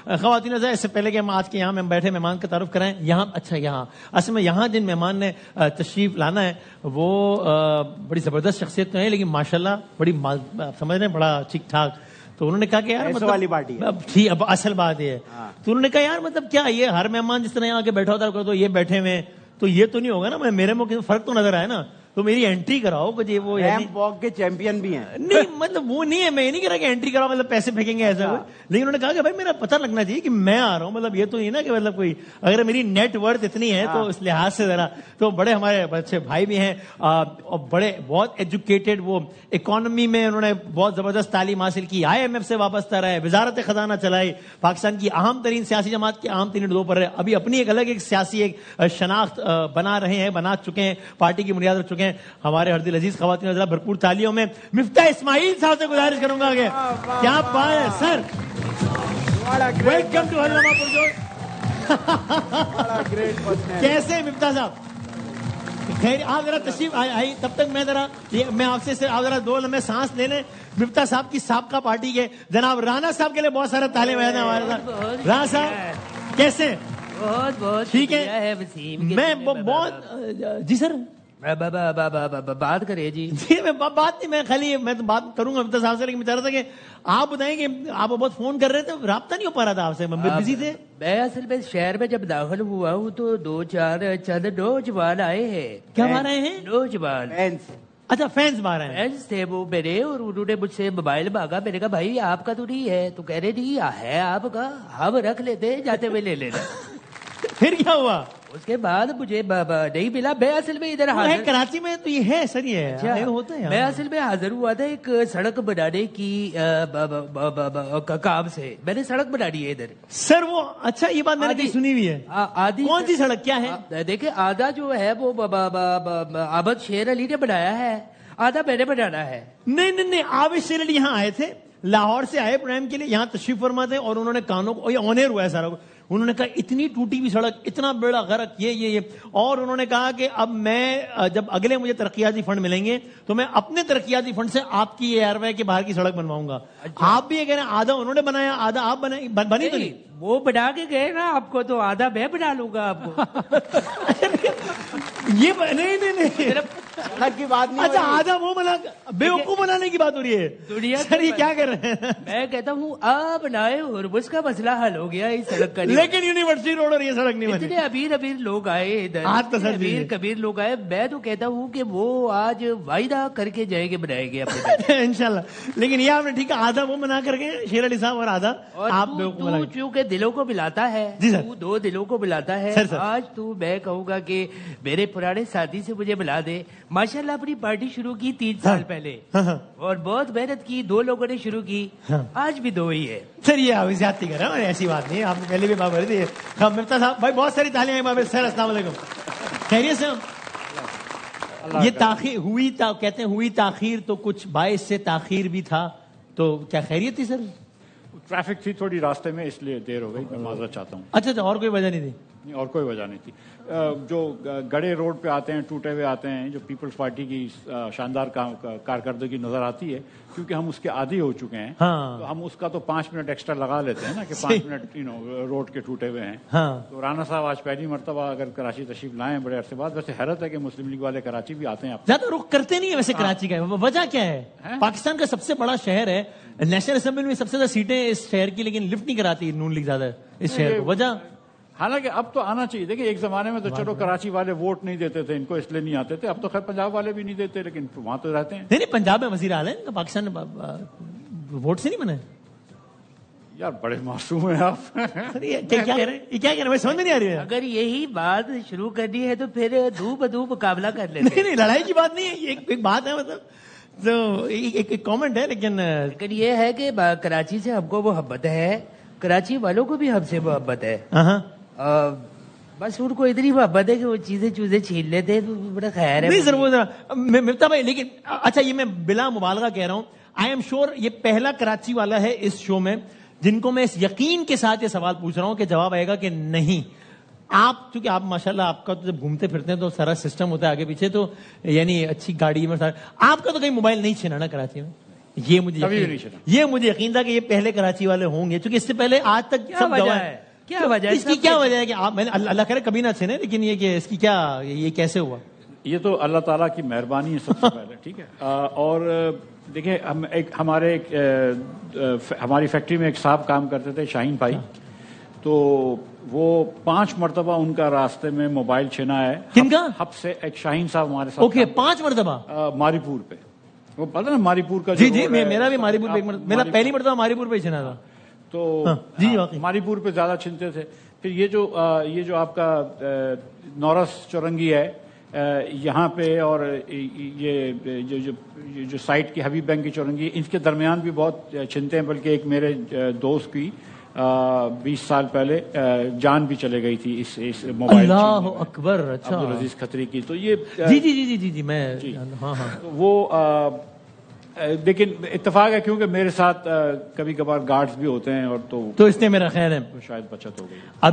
خواتین حضرات، اس سے پہلے کہ ہم آج کے یہاں میں بیٹھے مہمان کا تعارف کرائیں، یہاں اچھا یہاں اصل میں یہاں جن مہمان نے تشریف لانا ہے وہ بڑی زبردست شخصیت تو ہے، لیکن ماشاءاللہ بڑی سمجھ رہے ہیں بڑا ٹھیک ٹھاک. تو انہوں نے کہا کہ یار مطلب والی پارٹی ہے. ٹھیک، اب اصل بات یہ ہے. تو انہوں نے کہا یار مطلب کیا یہ ہر مہمان جس طرح یہاں کے بیٹھا ہوتا ہے تو یہ بیٹھے ہوئے تو یہ تو نہیں ہوگا نا، میرے موقع فرق تو نظر آئے نا، تو میری انٹری کراؤ کہ جی وہ ریمپ واک کے چیمپئن بھی ہیں. نہیں مطلب وہ نہیں ہے، میں یہ نہیں کہہ رہا کہ انٹری کراؤ مطلب پیسے پھینکیں گے ایسا، لیکن انہوں نے کہا کہ بھائی میرا پتہ لگنا چاہیے کہ میں آ رہا ہوں، مطلب یہ تو نہیں نا کہ مطلب کوئی اگر میری نیٹ ورتھ اتنی ہے تو اس لحاظ سے ذرا. تو بڑے ہمارے اچھے بھائی بھی ہیں اور بڑے بہت ایجوکیٹڈ، وہ اکانومی میں انہوں نے بہت زبردست تعلیم حاصل کی، IMF سے وابستہ رہے، وزارت خزانہ چلائی، پاکستان کی اہم ترین سیاسی جماعت کے اہم ترین عہدوں پر رہے، ابھی اپنی ایک الگ ایک سیاسی ایک شناخت بنا رہے ہیں، بنا چکے ہیں، پارٹی کی بنیاد رکھ چکے ہیں. ہمارے دل عزیز خواتین حضرات بھرپور تالیوں میں مفتاح اسماعیل صاحب سے گزارش کروں گا کہ کیا بات ہے سر، ویلکم ٹو حرما پرجوش. کیسے مفتاح صاحب؟ خیر آپ ذرا تشریف آئی، تب تک میں آپ سے آپ ذرا 2 لمحے سانس لے لیں. مفتاح صاحب کی سابقہ پارٹی کے جناب رانا صاحب کے لیے بہت سارے تالے بجانے ہمارے ساتھ. رانا صاحب کیسے؟ بہت بہت ٹھیک ہے. میں بہت جی سر بات کرے جی میں بات نہیں، میں خالی میں تو بات کروں گا مفتاح صاحب سے، لیکن میں چاہ رہا تھا کہ آپ بتائیں کہ آپ بہت فون کر رہے تھے، رابطہ نہیں ہو پا رہا تھا آپ سے، بزی تھے. میں اصل میں شہر میں جب داخل ہوا ہوں تو 2-4 چند نوجوان آئے ہیں. کیا مار رہے ہیں؟ نوجوان. اچھا فینس مار رہے ہیں. فینس تھے وہ میرے، اور انہوں نے مجھ سے موبائل مانگا. میں نے کہا بھائی آپ کا تو نہیں ہے، تو کہہ رہے نہیں ہے آپ کا، ہم رکھ لیتے جاتے ہوئے لے لینا. پھر کیا ہوا؟ اس کے بعد مجھے نہیں ملا. میں اصل میں ادھر حاضر کراچی میں تو یہ ہے سر، یہ ہوتا ہے. میں اصل میں حاضر ہوا تھا ایک سڑک بنانے کی کام سے. میں نے سڑک بنانی ہے ادھر سر. وہ اچھا یہ بات میں نے سنی ہوئی ہے. آدھی کون سی سڑک کیا ہے؟ دیکھیں آدھا جو ہے وہ عابد شیر علی نے بنایا ہے، آدھا میں نے بنانا ہے. نہیں عابد شیر علی یہاں آئے تھے، لاہور سے آئے پروگرام کے لیے، یہاں تشریف فرما تھے، اور انہوں نے کانوں کو آنر ہوا ہے سارا. انہوں نے کہا اتنی ٹوٹی ہوئی سڑک، اتنا بیڑا غرق، یہ اور انہوں نے کہا کہ اب میں جب اگلے مجھے ترقیاتی فنڈ ملیں گے تو میں اپنے ترقیاتی فنڈ سے آپ کی یہ ایئر وے کے باہر کی سڑک بنواؤں گا. آپ بھی یہ کہہ رہے ہیں آدھا انہوں نے بنایا آدھا آپ بنائی، بنی تو نہیں؟ وہ بنا کے گئے نا آپ کو، تو آدھا میں بنا لوں گا آپ کو. یہ نہیں سڑک کی بات نہیں. اچھا آدھا وہ بنا، بیوقوف بنانے کی بات ہو رہی ہے دنیا. سر یہ کیا کر رہے ہیں؟ میں کہتا ہوں آپ نئے ہرمز کا مسئلہ حل ہو گیا اس سڑک کا. لیکن یونیورسٹی روڈ اور یہ سڑک نہیں بنی. اتنے امیر لوگ آئے ادھر، امیر کبیر لوگ آئے. میں تو کہتا ہوں کہ وہ آج وعدہ کر کے جائیں گے بنائیں گے اپنے انشاءاللہ. لیکن یہ آپ نے ٹھیک ہے آدھا وہ بنا کر کے شیر علی صاحب اور آدھا آپ تو چونکہ دلوں کو ملاتا ہے. تو 2 دلوں کو ملاتا ہے. آج تو میں کہوں گا کہ میرے پرانے ساتھی سے مجھے ملا دے. ماشاءاللہ اپنی پارٹی شروع کی 3 سال پہلے اور بہت محنت کی، 2 لوگوں نے شروع کی، آج بھی 2 ہی ہے. سر یہ آپ زیادتی کر رہے ہیں، ایسی بات نہیں ہے، آپ نے پہلے بھی بات کری تھی. مفتاح صاحب بھائی بہت ساری تالیاں ہیں. سر السلام علیکم، خیریت سے؟ یہ تاخیر ہوئی کہتے ہیں ہوئی تاخیر تو کچھ باعث سے تاخیر بھی تھا، تو کیا خیریت تھی سر؟ ٹریفک تھی تھوڑی راستے میں، اس لیے دیر ہو گئی، میں معذرت چاہتا ہوں. اچھا اور کوئی وجہ نہیں تھی؟ اور کوئی وجہ نہیں تھی. جو گڑے روڈ پہ آتے ہیں، ٹوٹے ہوئے آتے ہیں، جو پیپلز پارٹی کی شاندار کارکردگی نظر آتی ہے، کیونکہ ہم اس کے عادی ہو چکے ہیں، تو ہم اس کا تو 5 منٹ ایکسٹرا لگا لیتے ہیں نا کہ 5 منٹ روڈ کے ٹوٹے ہوئے ہیں. تو رانا صاحب آج پہلی مرتبہ اگر کراچی تشریف لائیں بڑے عرصے بعد. ویسے حیرت ہے کہ مسلم لیگ والے کراچی بھی آتے ہیں. زیادہ رخ کرتے نہیں ہیں ویسے کراچی کا، وجہ کیا ہے؟ پاکستان کا سب سے بڑا شہر ہے، نیشنل اسمبلی میں سب سے زیادہ سیٹیں اس شہر کی، لیکن لفٹ نہیں کراتی نون لیگ زیادہ اس شہر کو. وجہ حالانکہ اب تو آنا چاہیے. دیکھیں ایک زمانے میں تو چلو کراچی والے ووٹ نہیں دیتے تھے ان کو، اس لیے نہیں آتے تھے. اب تو خیر پنجاب والے بھی نہیں دیتے، لیکن وہاں تو رہتے ہیں. نہیں پنجاب میں وزیر اعلیٰ ہیں، پاکستان ووٹ سے نہیں بنے. یار بڑے معصوم ہیں آپ. کیا کہہ رہے ہیں؟ کیا کہہ رہے ہیں سمجھ میں نہیں آ رہی ہے. اگر یہی بات شروع کرنی ہے تو پھر دو بدو مقابلہ کر لیتے. نہیں لڑائی کی بات نہیں ہے، ایک بات ہے، مطلب تو ایک کامنٹ ہے. لیکن یہ ہے کہ کراچی سے ہم کو محبت ہے، کراچی والوں کو بھی ہم سے محبت ہے. بس ان کو اتنی محبت ہے کہ وہ چیزیں چھین لیتے ہیں، تو بڑا خیر ہے. نہیں سر وہ مفتا بھائی، لیکن اچھا یہ میں بلا مبالغہ کہہ رہا ہوں، آئی ایم شور یہ پہلا کراچی والا ہے اس شو میں جن کو میں اس یقین کے ساتھ یہ سوال پوچھ رہا ہوں کہ جواب آئے گا کہ نہیں. آپ چونکہ آپ ماشاءاللہ آپ کا تو جب گھومتے پھرتے ہیں تو سارا سسٹم ہوتا ہے آگے پیچھے، تو یعنی اچھی گاڑی میں آپ کا تو کہیں موبائل نہیں چھینا نا کراچی میں؟ یہ مجھے یقین تھا کہ یہ پہلے کراچی والے ہوں گے، کیونکہ اس سے پہلے آج تک کیا وجہ ہے؟ کیا وجہ ہے اس کی؟ کیا وجہ ہے کہ آپ، میں اللہ کرے کبھی نہ چھنے، لیکن یہ کہ اس کی کیا، یہ کیسے ہوا؟ یہ تو اللہ تعالیٰ کی مہربانی ہے سب سے پہلے، ٹھیک ہے. اور دیکھیں ہماری فیکٹری میں ایک صاحب کام کرتے تھے، شاہین بھائی، تو وہ 5 مرتبہ ان کا راستے میں موبائل چھنا ہے. کن کا؟ ہب سے ایک شاہین صاحب ہمارے ساتھ. اوکے، 5 مرتبہ ماری پور پہ. وہ پتا نا ماری پور کا؟ جی میرا بھی ماری پور پہ میرا پہلی مرتبہ ماری پور پہ چھنا تھا. تو جی ماری پور پہ زیادہ چھنتے تھے. پھر یہ جو آپ کا نورس چورنگی ہے یہاں پہ، اور یہ جو سائٹ کی حبیب بینک کی چورنگی، ان کے درمیان بھی بہت چھنتے ہیں. بلکہ ایک میرے دوست کی 20 سال پہلے جان بھی چلے گئی تھی اس موبائل. اللہ اکبر. اچھا، عبدالعزیز کھتری کی. تو یہ جی میں وہ لیکن اتفاق ہے کیونکہ میرے ساتھ کبھی کبھار گارڈز بھی ہوتے ہیں، اور تو اس نے میرا خیال ہے شاید بچت ہو گئی.